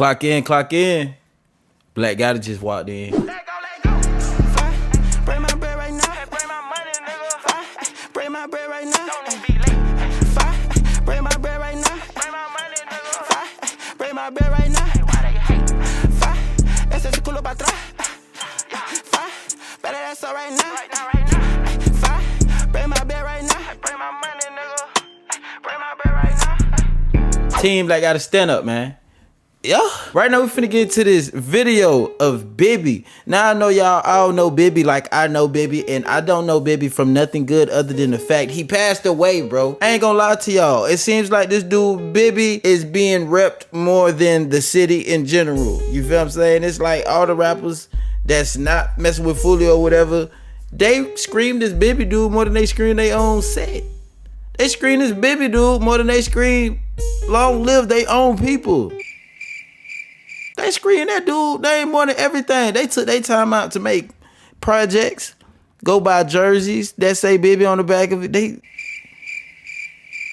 Clock in, clock in. Black guy that just walked in. Bring my bread right now. Bring my money, nigga. Bring my bread right now. Don't even be late. Bring my bread right now. Bring my money, nigga. Bring my bread right now. Why they hate? Ese se culo pa' atrás. Better that's all right now. Bring my bread right now. Bring my money, nigga. Bring my bread right now. Team Black gotta stand up, man. Yeah. Right now we finna get into this video of Bibby. Now I know y'all all know Bibby like I know Bibby, and I don't know Bibby from nothing good other than the fact he passed away, bro. I ain't gonna lie to y'all. It seems like this dude Bibby is being repped more than the city in general. You feel what I'm saying? It's like all the rappers that's not messing with Foolio or whatever, they scream this Bibby dude more than they scream their own set. They scream this Bibby dude more than they scream long live their own people. They scream that dude name more than everything. They took their time out to make projects, go buy jerseys that say Bibby on the back of it. They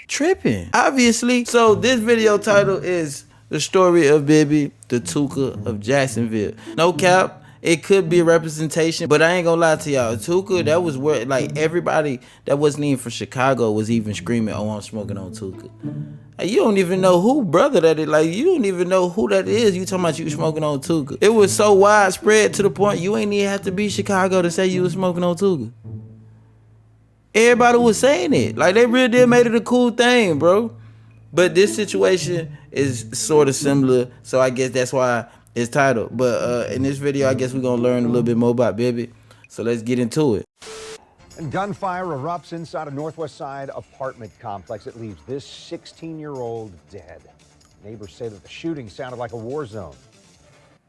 tripping, obviously. So this video title is The Story of Bibby, the Tooka of Jacksonville. No cap, it could be a representation, but I ain't gonna lie to y'all. Tooka, that was where like everybody that wasn't even from Chicago was even screaming, "Oh, I'm smoking on Tooka." Like, you don't even know who brother that is. Like, you don't even know who that is. You talking about you smoking on Tooka. It was so widespread to the point you ain't even have to be Chicago to say you was smoking on Tooka. Everybody was saying it. Like, they really did made it a cool thing, bro. But this situation is sort of similar, so I guess that's why it's titled. But in this video, I guess we're gonna learn a little bit more about Bibby. So let's get into it. And gunfire erupts inside a Northwest Side apartment complex. It leaves this 16-year-old dead. Neighbors say that the shooting sounded like a war zone.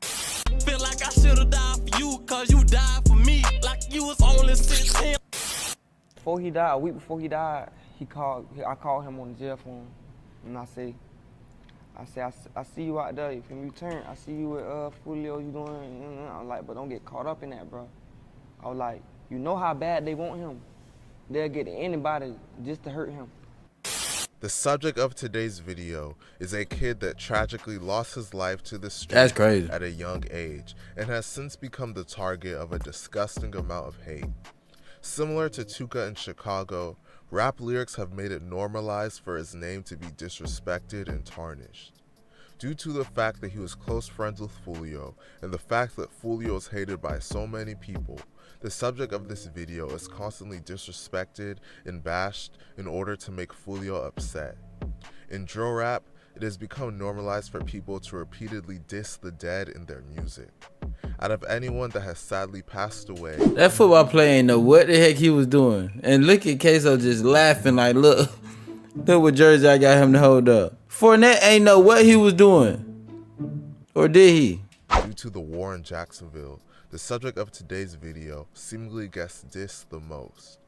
Feel like I should have died for you, cause you died for me, like you was only 16. Before he died, a week before he died, I called him on the jail phone, and I say, I see you out there. If you return, I see you with Foolio, you doing, I was like, but don't get caught up in that, bro. I was like, you know how bad they want him. They'll get anybody just to hurt him. The subject of today's video is a kid that tragically lost his life to the street That's crazy. at a young age and has since become the target of a disgusting amount of hate. Similar to Tooka in Chicago, rap lyrics have made it normalized for his name to be disrespected and tarnished. Due to the fact that he was close friends with Foolio and the fact that Foolio is hated by so many people, the subject of this video is constantly disrespected and bashed in order to make Foolio upset. In drill rap, it has become normalized for people to repeatedly diss the dead in their music. Out of anyone that has sadly passed away, That football player ain't know what the heck he was doing. And look at Queso just laughing like, look what jersey I got him to hold up. Fournette ain't know what he was doing. Or did he? due to the war in Jacksonville, the subject of today's video seemingly gets dissed the most.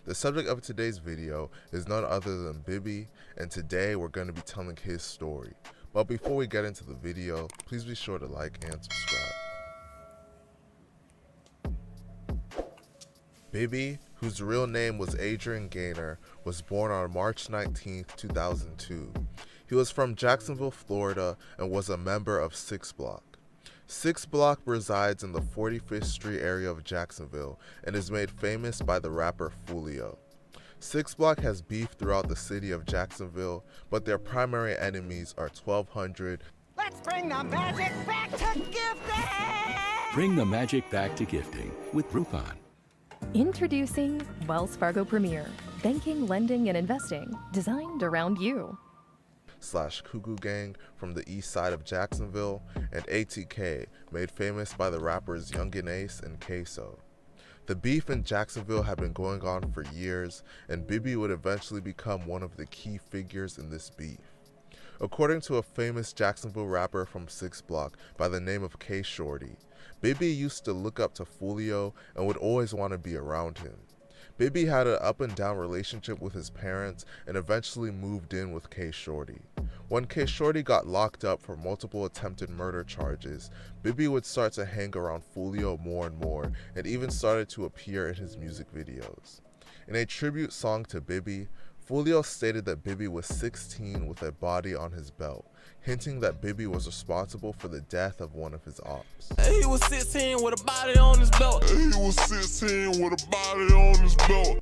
The subject of today's video is none other than Bibby, and today we're going to be telling his story. But before we get into the video, please be sure to like and subscribe. Bibby, whose real name was Adrian Gaynor, was born on March 19, 2002. He was from Jacksonville, Florida, and was a member of 6 Block. 6 Block resides in the 45th Street area of Jacksonville and is made famous by the rapper Foolio. 6 Block has beef throughout the city of Jacksonville, but their primary enemies are 1200. Let's bring the magic back to gifting! Bring the magic back to gifting with Groupon. Introducing Wells Fargo Premier, banking, lending, and investing designed around you. / Cuckoo Gang from the east side of Jacksonville, and ATK, made famous by the rappers Youngin Ace and Queso. The beef in Jacksonville had been going on for years, and Bibby would eventually become one of the key figures in this beef. According to a famous Jacksonville rapper from 6 Block by the name of K Shorty, Bibby used to look up to Foolio and would always want to be around him. Bibby had an up and down relationship with his parents and eventually moved in with K Shorty. When K Shorty got locked up for multiple attempted murder charges, Bibby would start to hang around Foolio more and more, and even started to appear in his music videos. In a tribute song to Bibby, Foolio stated that Bibby was 16 with a body on his belt, hinting that Bibby was responsible for the death of one of his ops. He was 16 with a body on his belt. He was 16 with a body on his belt.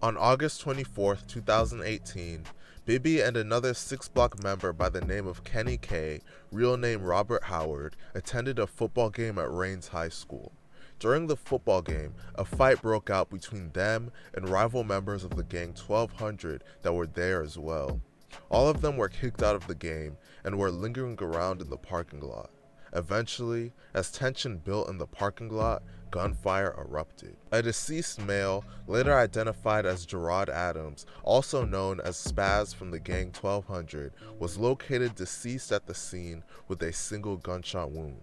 On August 24, 2018, Bibby and another 6 Block member by the name of Kenny K, real name Robert Howard, attended a football game at Rains High School. During the football game, a fight broke out between them and rival members of the gang 1200 that were there as well. All of them were kicked out of the game and were lingering around in the parking lot. Eventually, as tension built in the parking lot, gunfire erupted. A deceased male, later identified as Gerard Adams, also known as Spaz from the gang 1200, was located deceased at the scene with a single gunshot wound.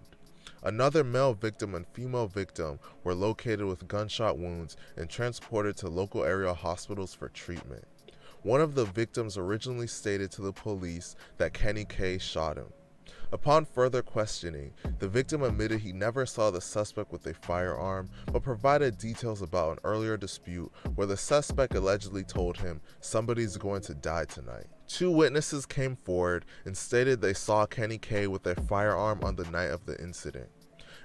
Another male victim and female victim were located with gunshot wounds and transported to local area hospitals for treatment. One of the victims originally stated to the police that Kenny K shot him. Upon further questioning, the victim admitted he never saw the suspect with a firearm, but provided details about an earlier dispute where the suspect allegedly told him, "Somebody's going to die tonight." 2 witnesses came forward and stated they saw Kenny K with a firearm on the night of the incident.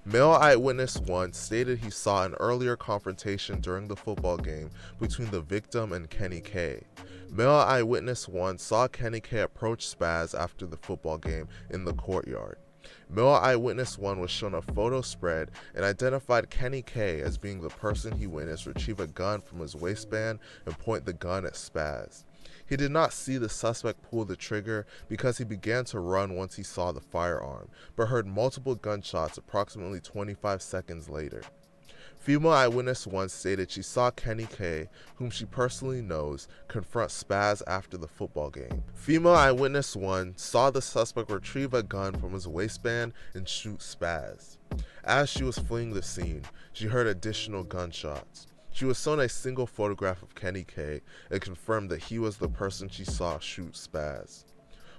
Male eyewitness 1 stated he saw an earlier confrontation during the football game between the victim and Kenny K. Male eyewitness 1 saw Kenny K approach Spaz after the football game in the courtyard. Male eyewitness 1 was shown a photo spread and identified Kenny K as being the person he witnessed retrieve a gun from his waistband and point the gun at Spaz. He did not see the suspect pull the trigger because he began to run once he saw the firearm, but heard multiple gunshots approximately 25 seconds later. Female eyewitness 1 stated she saw Kenny K, whom she personally knows, confront Spaz after the football game. Female eyewitness 1 saw the suspect retrieve a gun from his waistband and shoot Spaz. As she was fleeing the scene, she heard additional gunshots. She was shown a single photograph of Kenny K and confirmed that he was the person she saw shoot Spaz.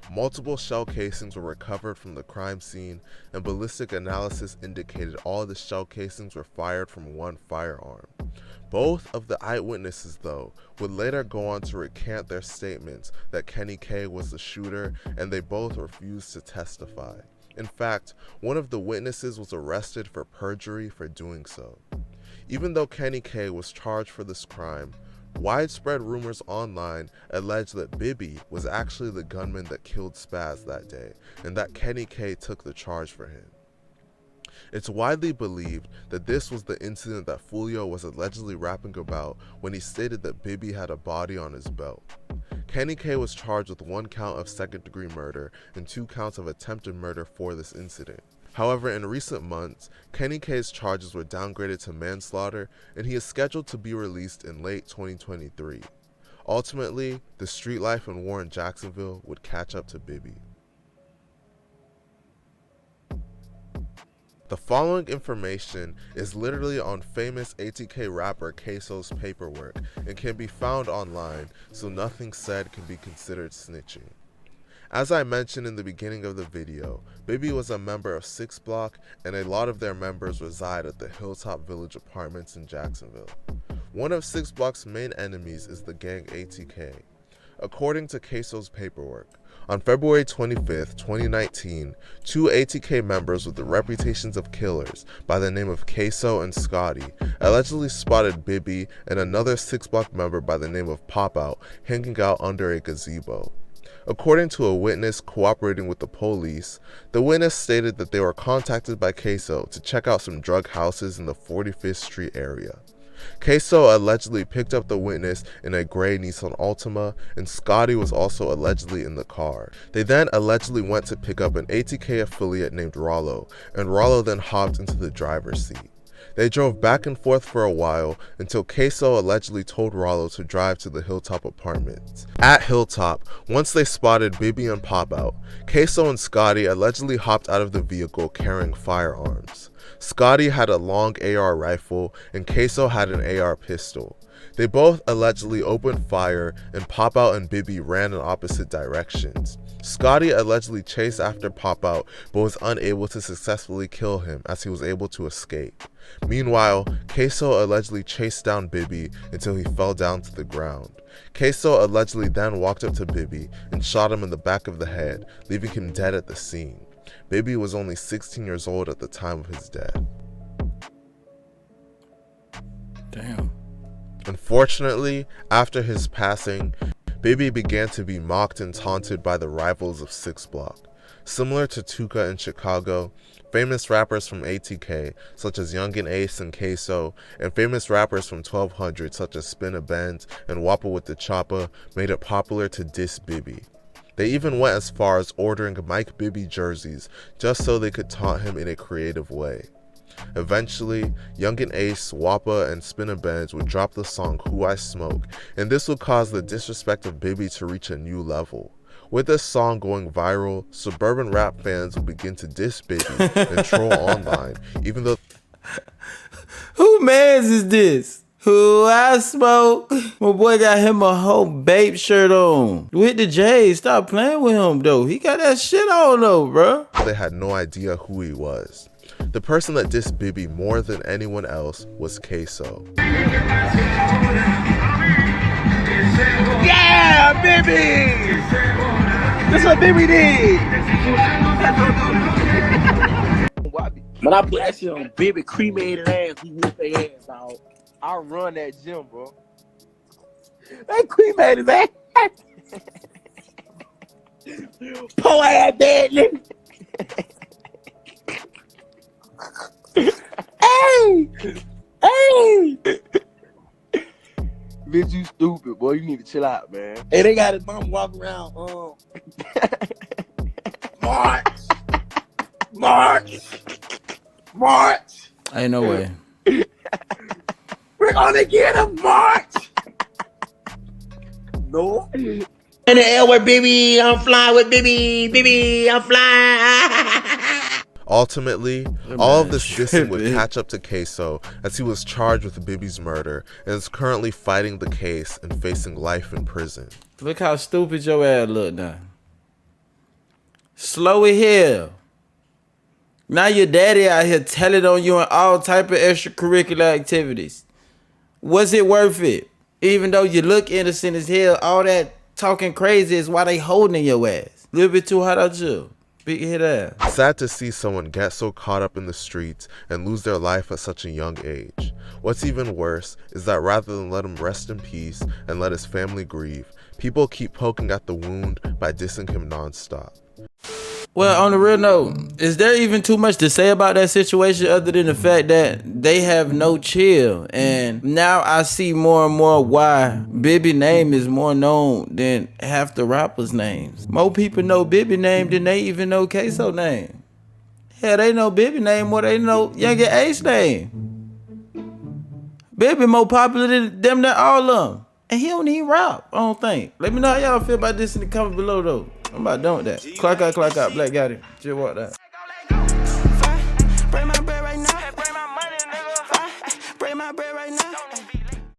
Multiple shell casings were recovered from the crime scene, and ballistic analysis indicated all the shell casings were fired from one firearm. Both of the eyewitnesses, though, would later go on to recant their statements that Kenny K was the shooter, and they both refused to testify. In fact, one of the witnesses was arrested for perjury for doing so. Even though Kenny K was charged for this crime, widespread rumors online allege that Bibby was actually the gunman that killed Spaz that day, and that Kenny K took the charge for him. It's widely believed that this was the incident that Foolio was allegedly rapping about when he stated that Bibby had a body on his belt. Kenny K was charged with 1 count of second-degree murder and 2 counts of attempted murder for this incident. However, in recent months, Kenny K's charges were downgraded to manslaughter, and he is scheduled to be released in late 2023. Ultimately, the street life and war in Jacksonville would catch up to Bibby. The following information is literally on famous ATK rapper Queso's paperwork and can be found online, so nothing said can be considered snitching. As I mentioned in the beginning of the video, Bibby was a member of 6 Block, and a lot of their members reside at the Hilltop Village apartments in Jacksonville. One of 6 Block's main enemies is the gang ATK. According to Queso's paperwork, on February 25, 2019, 2 ATK members with the reputations of killers by the name of Queso and Scotty allegedly spotted Bibby and another 6 Block member by the name of Pop Out hanging out under a gazebo. According to a witness cooperating with the police, the witness stated that they were contacted by Queso to check out some drug houses in the 45th Street area. Queso allegedly picked up the witness in a gray Nissan Altima, and Scotty was also allegedly in the car. They then allegedly went to pick up an ATK affiliate named Rollo, and Rollo then hopped into the driver's seat. They drove back and forth for a while until Queso allegedly told Rollo to drive to the Hilltop apartments. At Hilltop, once they spotted Bibby and Pop Out, Queso and Scotty allegedly hopped out of the vehicle carrying firearms. Scotty had a long AR rifle and Queso had an AR pistol. They both allegedly opened fire, and Pop Out and Bibby ran in opposite directions. Scotty allegedly chased after Pop Out, but was unable to successfully kill him as he was able to escape. Meanwhile, Queso allegedly chased down Bibby until he fell down to the ground. Queso allegedly then walked up to Bibby and shot him in the back of the head, leaving him dead at the scene. Bibby was only 16 years old at the time of his death. Damn. Unfortunately, after his passing, Bibby began to be mocked and taunted by the rivals of 6 Block. Similar to Tooka in Chicago, famous rappers from ATK such as Youngin Ace and Queso, and famous rappers from 1200 such as Spinna Benz and Wappa with the Choppa made it popular to diss Bibby. They even went as far as ordering Mike Bibby jerseys just so they could taunt him in a creative way. Eventually, Youngin Ace, Wappa, and Spinna Benz would drop the song Who I Smoke, and this would cause the disrespect of Bibby to reach a new level. With this song going viral, suburban rap fans would begin to diss Bibby and troll online, even though... Who mans is this? Who I Smoke? My boy got him a whole Bape shirt on. With the J's, stop playing with him though. He got that shit on though, bro. They had no idea who he was. The person that dissed Bibby more than anyone else was Queso. Yeah, Bibby! That's what Bibby did! But I put that shit on Bibby cremated ass, we whoop their ass, dog. I run that gym, bro. They cremated ass. Poor ass dead nigga. Hey! Bitch, you stupid, boy. You need to chill out, man. Hey, they got his mom walking around, March. Ain't no way. We're gonna get him, March. No. In the air with Bibby, I'm flying with Bibby, I'm flying. Ultimately, all of this dissing would catch up to Queso as he was charged with Bibby's murder and is currently fighting the case and facing life in prison. Look how stupid your ass look now. Slow it here. Now your daddy out here telling on you in all type of extracurricular activities. Was it worth it? Even though you look innocent as hell, all that talking crazy is why they holding your ass. A little bit too hot out you. Big hit ass. Sad to see someone get so caught up in the streets and lose their life at such a young age. What's even worse is that rather than let him rest in peace and let his family grieve, people keep poking at the wound by dissing him nonstop. Well, on the real note, is there even too much to say about that situation other than the fact that they have no chill? And now I see more and more why Bibby's name is more known than half the rappers' names. More people know Bibby's name than they even know Queso's name. Hell, they know Bibby's name more than they know Youngin Ace's name. Bibby more popular than them than all of them. And he don't even rap, I don't think. Let me know how y'all feel about this in the comments below though. I'm about done with that. Clock out, Black got it. Just walk that. Bring my bread right now. Bring my money, nigga. Bring my bread right now.